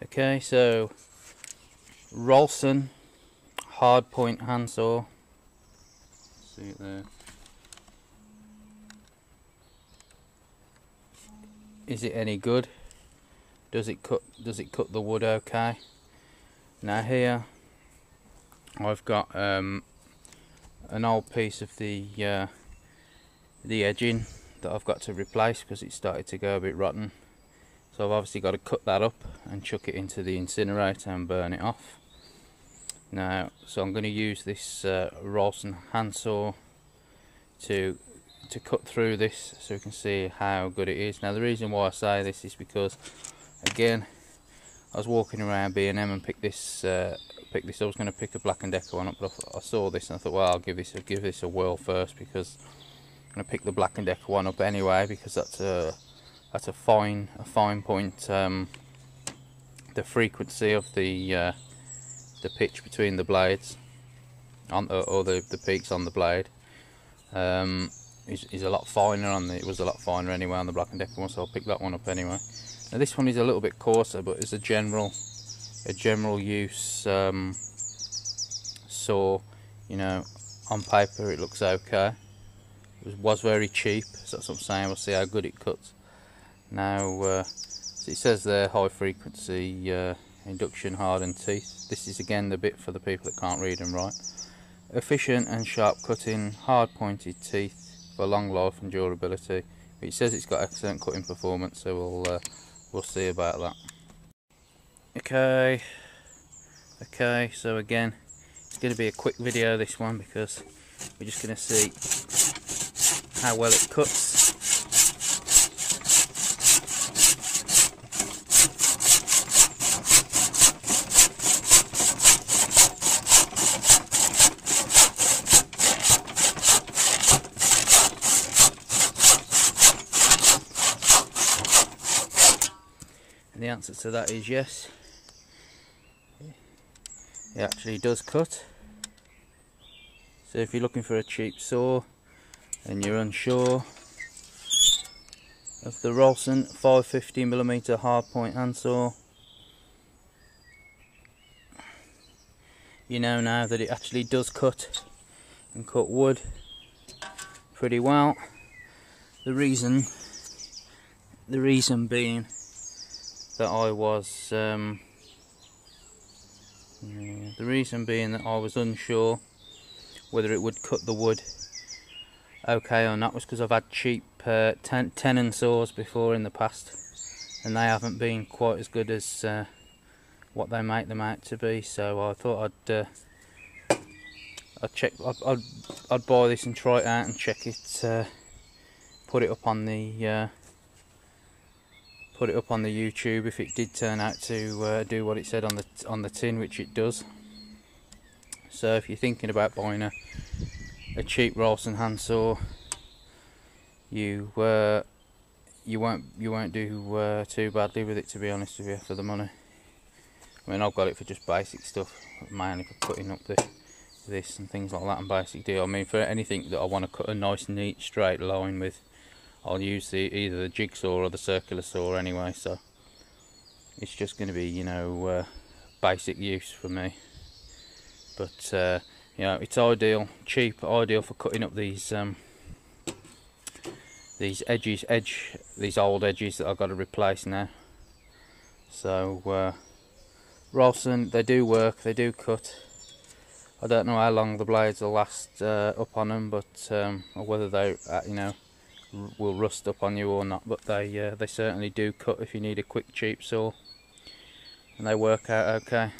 Okay, so Rolson Hardpoint Handsaw. See it there. Is it any good? Does it cut the wood okay? Now here I've got an old piece of the edging that I've got to replace because it started to go a bit rotten. So I've obviously got to cut that up and chuck it into the incinerator and burn it off. Now, so I'm going to use this Rolson handsaw to cut through this so you can see how good it is. Now the reason why I say this is because, again, I was walking around B&M and picked this. I was going to pick a Black & Decker one up, but I saw this and I thought, well, I'll give this a whirl first, because I'm going to pick the Black & Decker one up anyway, because that's a fine point. The frequency of the pitch between the blades or the peaks on the blade is a lot finer on it was a lot finer anyway on the Black & Decker one, so I'll pick that one up anyway. Now this one is a little bit coarser, but it's a general use saw. You know, on paper it looks okay. It was very cheap, so that's what I'm saying. We'll see how good it cuts. Now, so it says there, high frequency induction hardened teeth. This is again the bit for the people that can't read and write. Efficient and sharp cutting, hard pointed teeth for long life and durability. It says it's got excellent cutting performance, so we'll see about that. Okay, so again, it's going to be a quick video, this one, because we're just going to see how well it cuts. And the answer to that is yes. It actually does cut. So if you're looking for a cheap saw and you're unsure of the Rolson 550mm hardpoint handsaw, you know now that it actually does cut and cut wood pretty well. The reason being that I was unsure whether it would cut the wood okay or not was because I've had cheap tenon saws before in the past, and they haven't been quite as good as what they make them out to be. So I thought I'd buy this and try it out and check it, put it up on the YouTube if it did turn out to do what it said on the tin, which it does. So if you're thinking about buying a cheap Rolson handsaw, you won't do too badly with it, to be honest with you, for the money. I mean, I've got it for just basic stuff, mainly for cutting up this and things like that, and basic deal. I mean, for anything that I want to cut a nice, neat, straight line with, I'll use either the jigsaw or the circular saw anyway. So it's just going to be, you know, basic use for me. But you know, it's ideal, cheap, ideal for cutting up these these old edges that I've got to replace now. So Rolson, they do work, they do cut. I don't know how long the blades will last up on them, but or whether they you know, will rust up on you or not. But they certainly do cut if you need a quick cheap saw, and they work out okay.